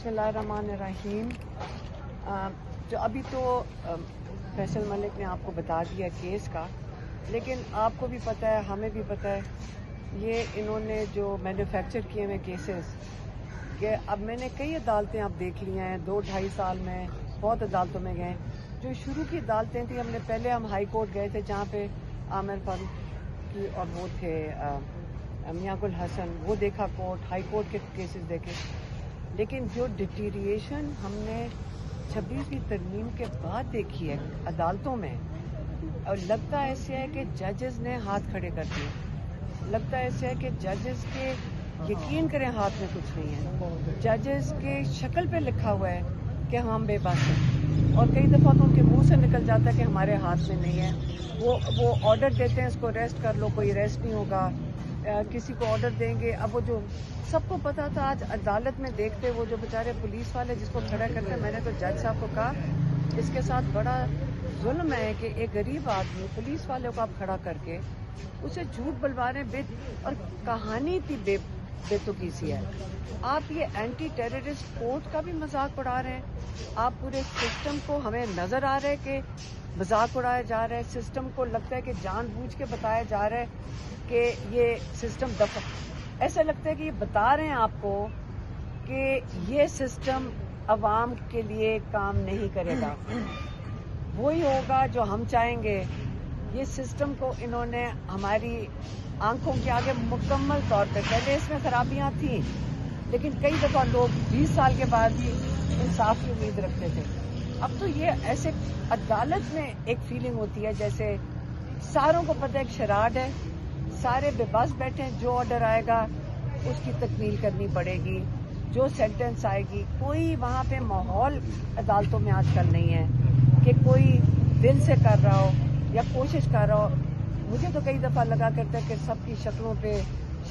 बिस्मिल्लाहिर्रहमानिर्रहीम। जो अभी तो फैसल मलिक ने आपको बता दिया केस का, लेकिन आपको भी पता है, हमें भी पता है, ये इन्होंने जो मैन्युफैक्चर किए हुए केसेस कि अब मैंने कई अदालतें आप देख ली हैं, 2-2.5 साल में बहुत अदालतों में गए। जो शुरू की अदालतें थी, हम हाई कोर्ट गए थे जहाँ पे आमिर फारूक की और वो थे मियां गुल हसन, वो देखा कोर्ट, हाई कोर्ट के केसेस देखे। लेकिन जो डिटीरिएशन हमने 26वीं तरमीम के बाद देखी है अदालतों में, और लगता ऐसे है कि जजेस ने हाथ खड़े कर दिए। लगता ऐसे है कि जजेस के यकीन करें हाथ में कुछ नहीं है। जजेस के शक्ल पे लिखा हुआ है कि हम बेबस हैं, और कई दफ़ा तो उनके मुंह से निकल जाता है कि हमारे हाथ में नहीं है। वो ऑर्डर देते हैं, इसको अरेस्ट कर लो, कोई अरेस्ट नहीं होगा। किसी को ऑर्डर देंगे। अब वो जो सबको पता था, आज अदालत में देखते वो जो बेचारे पुलिस वाले जिसको खड़ा करते, मैंने तो जज साहब को कहा इसके साथ बड़ा जुल्म है कि एक गरीब आदमी पुलिस वाले को आप खड़ा करके उसे झूठ बुलवा रहे हैं। और कहानी थी बेतुकी सी है। आप ये एंटी टेररिस्ट कोर्ट का भी मजाक उड़ा रहे हैं। आप पूरे सिस्टम को, हमें नजर आ रहा है कि मजाक उड़ाया जा रहा है। सिस्टम को लगता है कि जानबूझ के बताया जा रहा है कि ये सिस्टम ऐसा लगता है कि ये बता रहे हैं आपको कि ये सिस्टम अवाम के लिए काम नहीं करेगा, वही होगा जो हम चाहेंगे। ये सिस्टम को इन्होंने हमारी आंखों के आगे मुकम्मल तौर पर, पहले इसमें खराबियां थी, लेकिन कई दफा लोग 20 साल के बाद भी इंसाफ की उम्मीद रखते थे। अब तो ये ऐसे अदालत में एक फीलिंग होती है जैसे सारों को पता है कि शराड है, सारे बेबस बैठे हैं, जो ऑर्डर आएगा उसकी तकमील करनी पड़ेगी, जो सेंटेंस आएगी। कोई वहाँ पे माहौल अदालतों में आजकल नहीं है कि कोई दिल से कर रहा हो या कोशिश कर रहा हो। मुझे तो कई दफ़ा लगा करता है कि सबकी शक्लों पे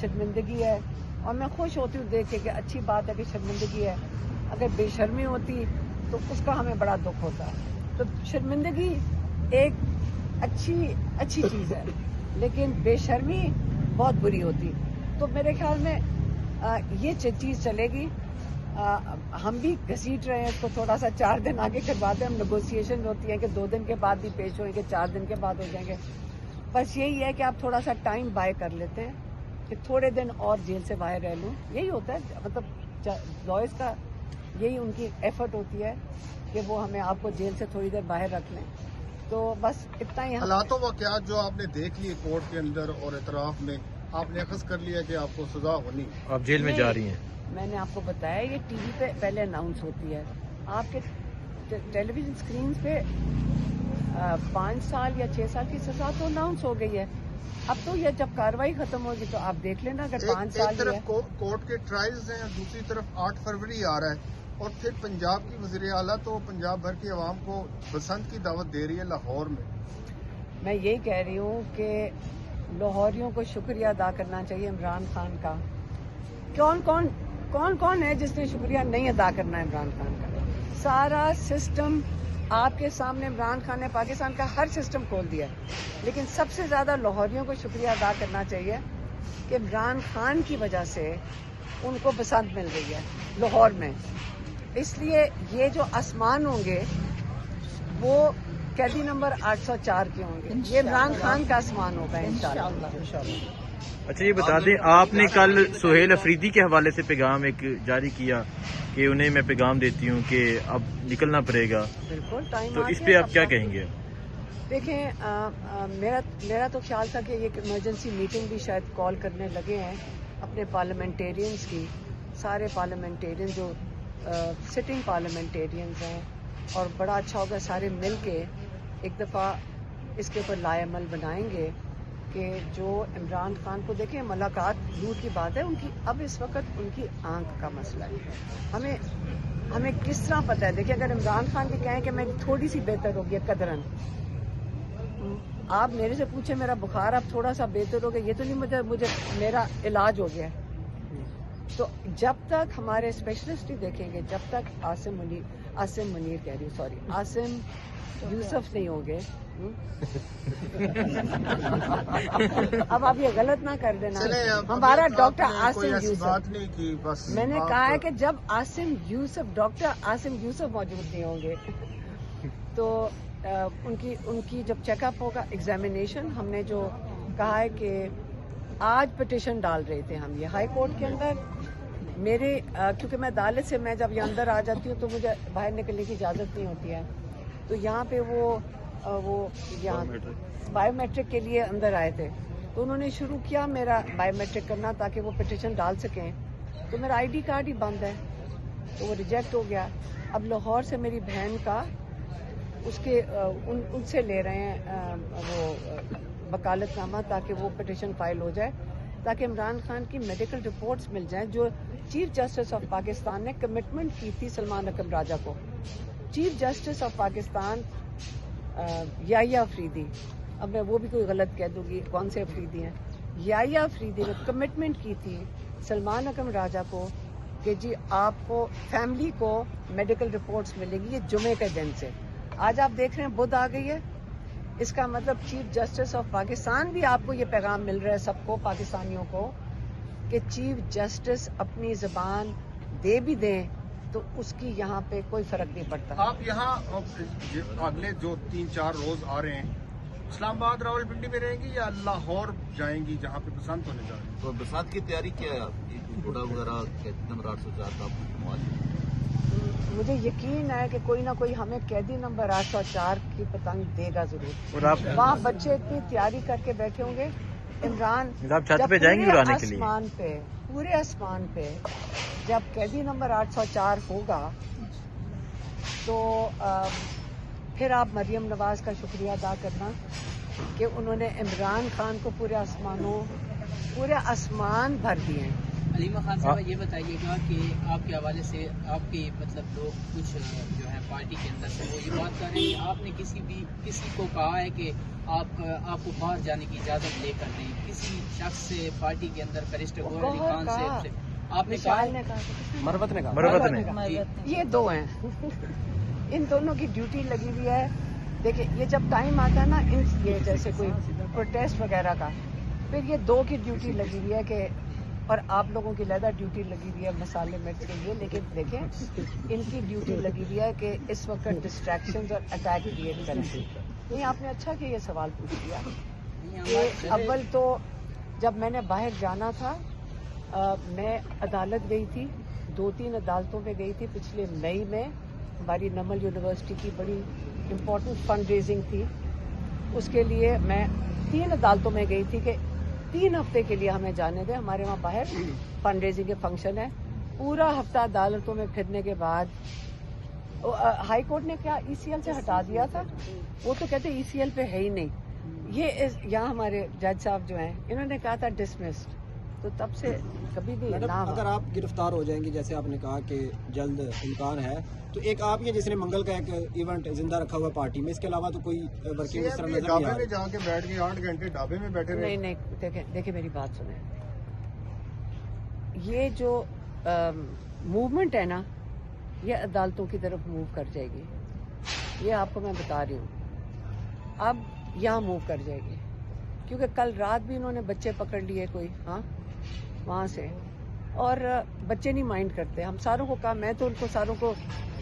शर्मिंदगी है, और मैं खुश होती हूँ देख के कि अच्छी बात है कि शर्मिंदगी है। अगर बेशर्मी होती तो उसका हमें बड़ा दुख होता। तो शर्मिंदगी एक अच्छी चीज़ है, लेकिन बेशर्मी बहुत बुरी होती। तो मेरे ख्याल में ये चीज़ चलेगी। हम भी घसीट रहे हैं इसको, थोड़ा सा 4 दिन आगे करवाते हैं। हम नेगोशिएशन होती है कि 2 दिन के बाद भी पेश होंगे, 4 दिन के बाद हो जाएंगे। बस यही है कि आप थोड़ा सा टाइम बाय कर लेते हैं कि थोड़े दिन और जेल से बाहर रह लूँ। यही होता है, मतलब लॉयर्स का यही उनकी एफर्ट होती है कि वो हमें आपको जेल से थोड़ी देर बाहर रख लें। तो बस इतना ही। हालातों वाक़यात जो आपने देख लिए कोर्ट के अंदर और एतराफ़ में, आपने अखज़ कर लिया कि आपको सजा होनी, आप जेल में जा रही हैं। मैंने आपको बताया ये टीवी पे पहले अनाउंस होती है, आपके टेलीविजन स्क्रीन पे 5 साल या 6 साल की सजा तो अनाउंस हो गई है। अब तो ये जब कार्रवाई खत्म होगी तो आप देख लेना। अगर 5 साल एक तरफ कोर्ट के ट्रायल्स हैं, दूसरी तरफ 8 फरवरी आ रहा है, और फिर पंजाब की वज़ीर आला तो पंजाब भर की आवाम को बसंत की दावत दे रही है लाहौर में। मैं यही कह रही हूँ कि लाहौरियों को शुक्रिया अदा करना चाहिए इमरान खान का। कौन है जिसने शुक्रिया नहीं अदा करना है इमरान खान का? सारा सिस्टम आपके सामने, इमरान खान ने पाकिस्तान का हर सिस्टम खोल दिया है, लेकिन सबसे ज्यादा लाहौरियों को शुक्रिया अदा करना चाहिए कि इमरान खान की वजह से उनको बसंत मिल रही है लाहौर में। इसलिए ये जो आसमान होंगे वो कैदी नंबर 804 के होंगे, ये इमरान खान का आसमान होगा इंशाल्लाह। अच्छा, ये बता दें, आपने कल सुहेल अफरीदी के हवाले से पैगाम एक जारी किया कि उन्हें मैं पैगाम देती हूँ कि अब निकलना पड़ेगा। बिल्कुल टाइम तो इस पे आप क्या कहेंगे? देखें, मेरा तो ख्याल था कि ये इमरजेंसी मीटिंग भी शायद कॉल करने लगे हैं अपने पार्लियामेंटेरियंस की। सारे पार्लियामेंटेरियन जो सिटिंग पार्लियामेंटेरियंस हैं, और बड़ा अच्छा होगा सारे मिल के एक दफ़ा इसके ऊपर लाएमल बनाएंगे कि जो इमरान खान को देखें, मुलाकात दूर की बात है उनकी, अब इस वक्त उनकी आंख का मसला है। हमें किस तरह पता है? देखिए, अगर इमरान खान भी कहें कि मैं थोड़ी सी बेहतर हो गया कदरन, आप मेरे से पूछे मेरा बुखार अब थोड़ा सा बेहतर हो गया, ये तो नहीं मुझे मेरा इलाज हो गया। तो जब तक हमारे स्पेशलिस्ट ही देखेंगे, जब तक आसिम यूसुफ नहीं होंगे, अब आप ये गलत ना कर देना। चले, अब हमारा आपने डॉक्टर कोई आसिम ऐसी यूसुफ, बात नहीं की, बस मैंने आप- कहा है कि जब डॉक्टर आसिम यूसुफ मौजूद नहीं होंगे तो उनकी जब चेकअप होगा, एग्जामिनेशन, हमने जो कहा है कि आज पिटिशन डाल रहे थे हम ये हाई कोर्ट के अंदर। मेरे क्योंकि मैं अदालत से मैं जब ये अंदर आ जाती हूँ तो मुझे बाहर निकलने की इजाज़त नहीं होती है, तो यहाँ पे वो यहाँ बायोमेट्रिक के लिए अंदर आए थे, तो उन्होंने शुरू किया मेरा बायोमेट्रिक करना ताकि वो पिटिशन डाल सकें। तो मेरा आईडी कार्ड ही बंद है, तो वो रिजेक्ट हो गया। अब लाहौर से मेरी बहन का उसके उनसे ले रहे हैं वो वकालतनामा ताकि वो पिटिशन फाइल हो जाए, ताकि इमरान खान की मेडिकल रिपोर्ट्स मिल जाएं जो चीफ जस्टिस ऑफ पाकिस्तान ने कमिटमेंट की थी सलमान अकरम राजा को। Chief justice of Pakistan Yahya Afridi, अब मैं वो भी कोई गलत कह दूंगी कौन से अफरीदी हैं, याहिया अफरीदी ने कमिटमेंट की थी सलमान अकरम राजा को कि जी आपको फैमिली को मेडिकल रिपोर्ट्स मिलेगी ये जुमे के दिन से। आज आप देख रहे हैं बुध आ गई है, इसका मतलब चीफ जस्टिस ऑफ पाकिस्तान भी आपको ये पैगाम मिल रहा है सबको पाकिस्तानियों को कि चीफ जस्टिस अपनी ज़बान दे भी दें तो उसकी यहाँ पे कोई फर्क नहीं पड़ता। आप यहाँ अगले जो 3-4 रोज आ रहे हैं इस्लामाबाद रावलपिंडी में रहेंगी या लाहौर जाएंगी जहाँ पे बसंत होने जा रही है? तो बरसात की तैयारी क्या है आपकी? घोड़ा वगैरह नंबर 804 का मुझे यकीन है कि कोई ना कोई हमें कैदी नंबर 804 की पतंग देगा जरूर। और आप वहाँ बच्चे इतनी तैयारी करके बैठे होंगे। इमरान आप छत जब पे जाएंगे पूरे उड़ाने के लिए? आसमान पे, पूरे आसमान पे जब कैदी नंबर 804 होगा तो फिर आप मरियम नवाज का शुक्रिया अदा करना कि उन्होंने इमरान खान को पूरे आसमान भर दिए हैं। अलीमा खान साहब ये बताइएगा कि आपके हवाले से आपके मतलब लोग कुछ जो है पार्टी के अंदर से वो ये बात कर रहे हैं कि आपने किसी को कहा है कि आपको बाहर जाने की इजाज़त लेकर दें, किसी शख्स से पार्टी के अंदर बैरिस्टर गौहर अली खान से आपने कहा है? मरवत ने ये दो हैं इन दोनों की ड्यूटी लगी हुई है। देखिए ये जब टाइम आता है ना ये जैसे कोई प्रोटेस्ट वगैरह का, फिर ये दो की ड्यूटी लगी हुई है कि, और आप लोगों की लहदा ड्यूटी लगी हुई है मसाले मिर्च के लिए, लेकिन देखें इनकी ड्यूटी लगी हुई है कि इस वक्त डिस्ट्रैक्शंस और अटैक क्रिएट करें। नहीं आपने अच्छा कि ये सवाल पूछ दिया कि अव्वल तो जब मैंने बाहर जाना था मैं अदालत गई थी, 2-3 अदालतों पे गई थी। पिछले मई में हमारी नमल यूनिवर्सिटी की बड़ी इम्पोर्टेंट फंड रेजिंग थी, उसके लिए मैं 3 अदालतों में गई थी कि 3 हफ्ते के लिए हमें जाने दें, हमारे वहाँ बाहर फंड रेजिंग के फंक्शन है। पूरा हफ्ता अदालतों में फिरने के बाद हाई कोर्ट ने क्या ECL से हटा दिया था, वो तो कहते ECL पे है ही नहीं। ये यहाँ हमारे जज साहब जो हैं इन्होंने कहा था डिसमिस्ड, तो तब से कभी भी नाम अगर आप गिरफ्तार हो जाएंगी जैसे आपने कहा कि जल्द इम्कान है, तो एक आप ये जिसने मंगल का एक इवेंट जिंदा रखा हुआ पार्टी में, इसके अलावा तो कोई वर्किंग इस तरह नजर नहीं आ ढाबे रही? में जाके बैठ गए 8 घंटे ढाबे में बैठे रहे। नहीं देखिए मेरी बात सुने, ये जो मूवमेंट है ना ये अदालतों की तरफ मूव कर जाएगी, ये आपको मैं बता रही हूँ। अब यहाँ मूव कर जाएगी क्योंकि कल रात भी इन्होंने बच्चे पकड़ लिए कोई वहाँ से, और बच्चे नहीं माइंड करते। हम सारों को कहा, मैं तो उनको सारों को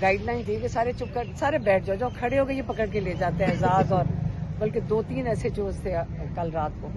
गाइडलाइन दी कि सारे चुप कर, सारे बैठ जाओ, खड़े हो गए ये पकड़ के ले जाते हैं एजाज और बल्कि 2-3 ऐसे जो थे कल रात को।